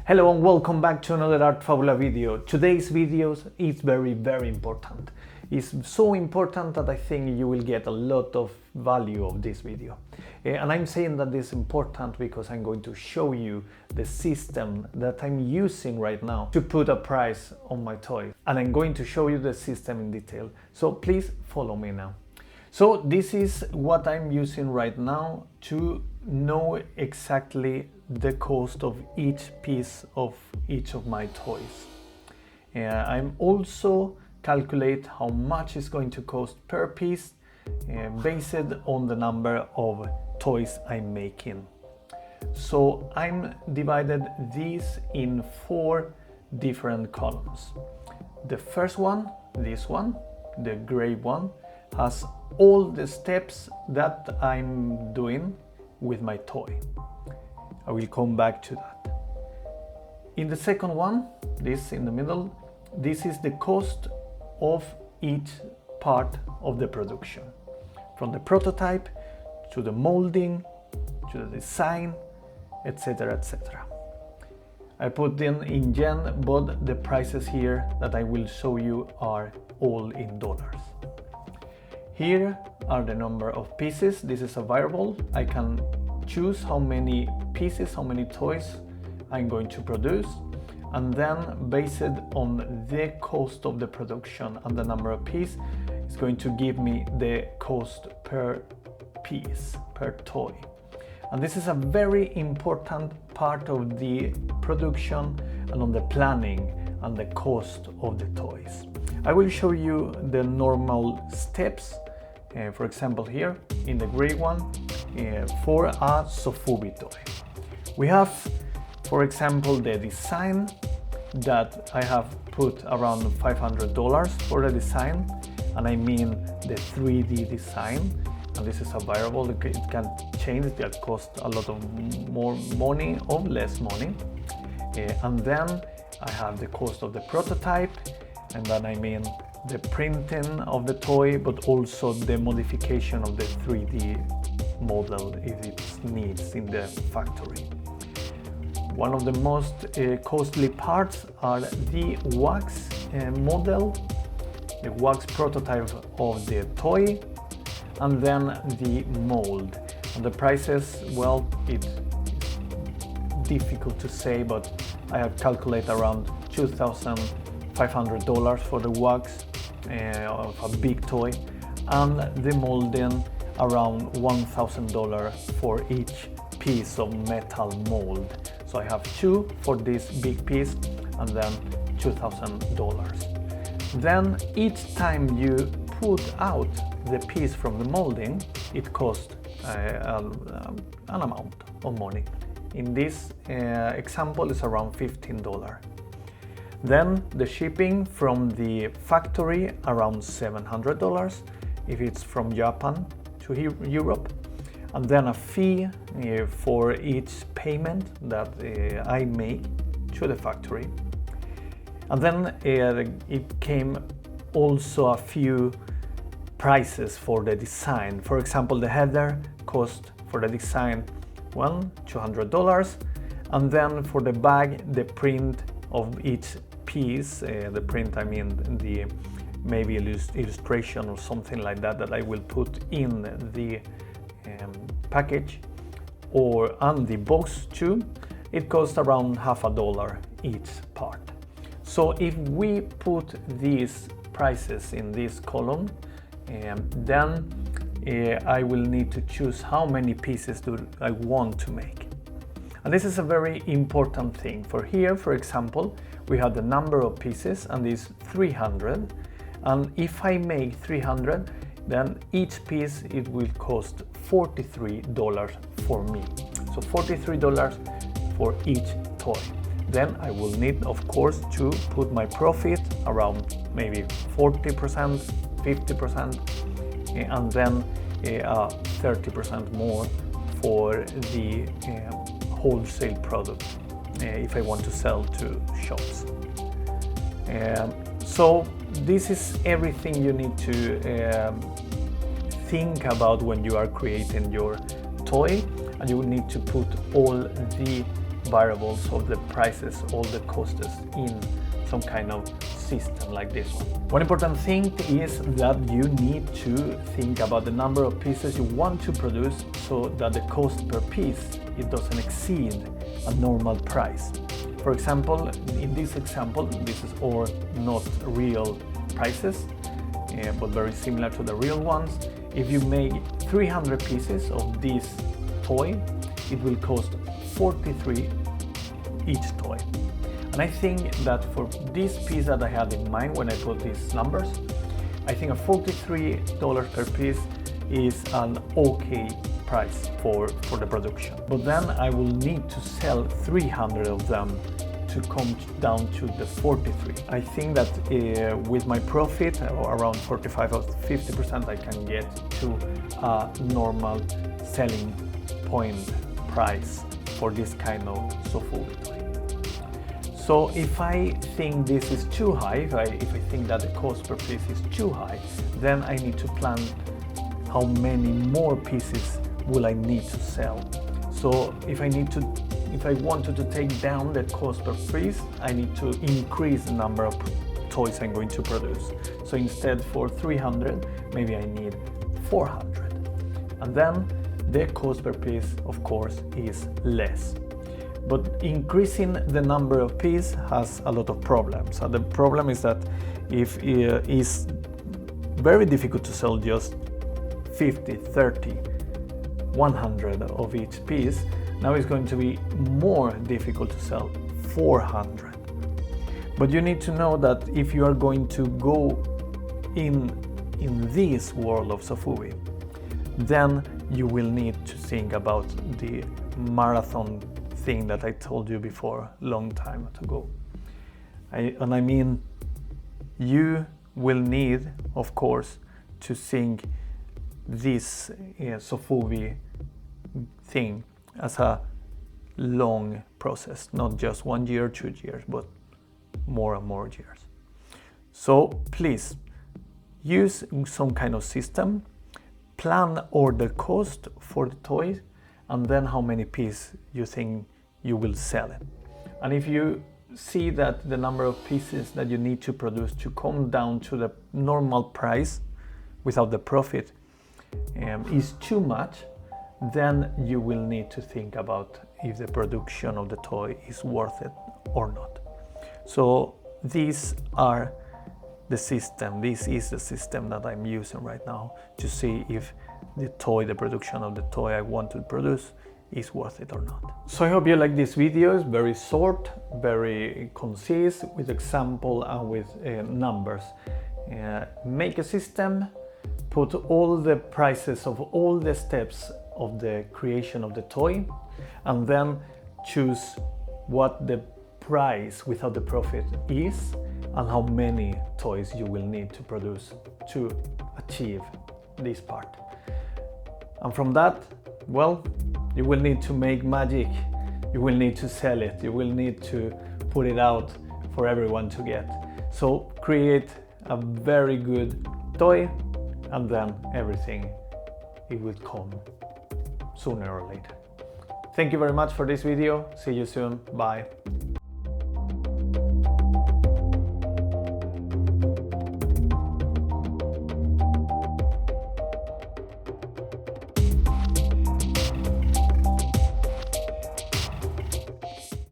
Hello and welcome back to another Art Fabula video. Today's video is very important. It's so important that I think you will get a lot of value of this video. And I'm saying that this is important because I'm going to show you the system that I'm using right now to put a price on my toy. And I'm going to show you the system in detail. So please follow me now. So this is what I'm using right now to know exactly the cost of each piece of each of my toys. I'm also calculate how much it's going to cost per piece based on the number of toys I'm making. So I'm divided these in 4 different columns. The first one, this one, the gray one, has all the steps that I'm doing with my toy. I will come back to that. In the second one, this in the middle, this is the cost of each part of the production. From the prototype to the molding, to the design, etc. etc. I put them in yen, but the prices here that I will show you are all in dollars. Here are the number of pieces. This is a variable. I can choose how many pieces, how many toys I'm going to produce, and then based on the cost of the production and the number of pieces, it's going to give me the cost per piece, per toy. And this is a very important part of the production and on the planning and the cost of the toys. I will show you the normal steps. For example, here in the gray one, for a Sofubi toy. We have, for example, the design that I have put around $500 for the design, and I mean the 3D design. And this is a variable, it can change, it can cost a lot of more money or less money. And then I have the cost of the prototype, and then I mean the printing of the toy, but also the modification of the 3D model if it needs in the factory. One of the most costly parts are the wax model, the wax prototype of the toy, and then the mold. And the prices, well, it's difficult to say, but I have calculated around $2,500 for the wax of a big toy, and the molding around $1,000 for each piece of metal mold. So I have 2 for this big piece and then $2,000. Then each time you put out the piece from the molding, it costs an amount of money. In this example, it's around $15. Then the shipping from the factory around $700 if it's from Japan to Europe, and then a fee for each payment that I make to the factory. And then it came also a few prices for the design. For example, the header cost for the design $200, and then for the bag, the print of each piece, the print I mean the maybe illustration or something like that that I will put in the package or on the box too, it costs around $50 each part. So if we put these prices in this column, then I will need to choose how many pieces do I want to make. And this is a very important thing. For here, for example, we have the number of pieces, and this 300. And if I make 300, then each piece it will cost $43 for me. So $43 for each toy. Then I will need, of course, to put my profit around maybe 40%, 50%, and then 30% more for the wholesale product if I want to sell to shops. So this is everything you need to think about when you are creating your toy, and you will need to put all the variables of the prices, all the costs in some kind of system like this one. One important thing is that you need to think about the number of pieces you want to produce so that the cost per piece, it doesn't exceed a normal price. For example, in this example, this is all not real prices, but very similar to the real ones. If you make 300 pieces of this toy, it will cost 43 each toy. And I think that for this piece that I had in mind when I put these numbers, I think a $43 per piece is an okay price for the production. But then I will need to sell 300 of them to come down to the 43. I think that with my profit, around 45 or 50%, I can get to a normal selling point price for this kind of Sofubi toy. So if I think this is too high, if I think that the cost per piece is too high, then I need to plan how many more pieces will I need to sell. So if I wanted to take down the cost per piece, I need to increase the number of toys I'm going to produce. So instead for 300, maybe I need 400. And then the cost per piece, of course, is less. But increasing the number of pieces has a lot of problems. And the problem is that if it is very difficult to sell just 50, 30, 100 of each piece, now it's going to be more difficult to sell 400. But you need to know that if you are going to go in this world of Sofubi, then you will need to think about the marathon thing that I told you before long time ago. I mean, you will need, of course, to think this Sofubi thing as a long process, not just 1 year, 2 years, but more and more years. So please use some kind of system, plan order cost for the toys, and then how many pieces you think you will sell it. And if you see that the number of pieces that you need to produce to come down to the normal price without the profit is too much, then you will need to think about if the production of the toy is worth it or not. So these are the system, this is the system that I'm using right now to see if the production of the toy I want to produce is worth it or not. So I hope you like this video. It's very short, very concise, with example and with numbers. Make a system, put all the prices of all the steps of the creation of the toy, and then choose what the price without the profit is and how many toys you will need to produce to achieve this part. And from that, well, you will need to make magic, you will need to sell it, you will need to put it out for everyone to get. So create a very good toy, and then everything, it will come sooner or later. Thank you very much for this video. See you soon. Bye.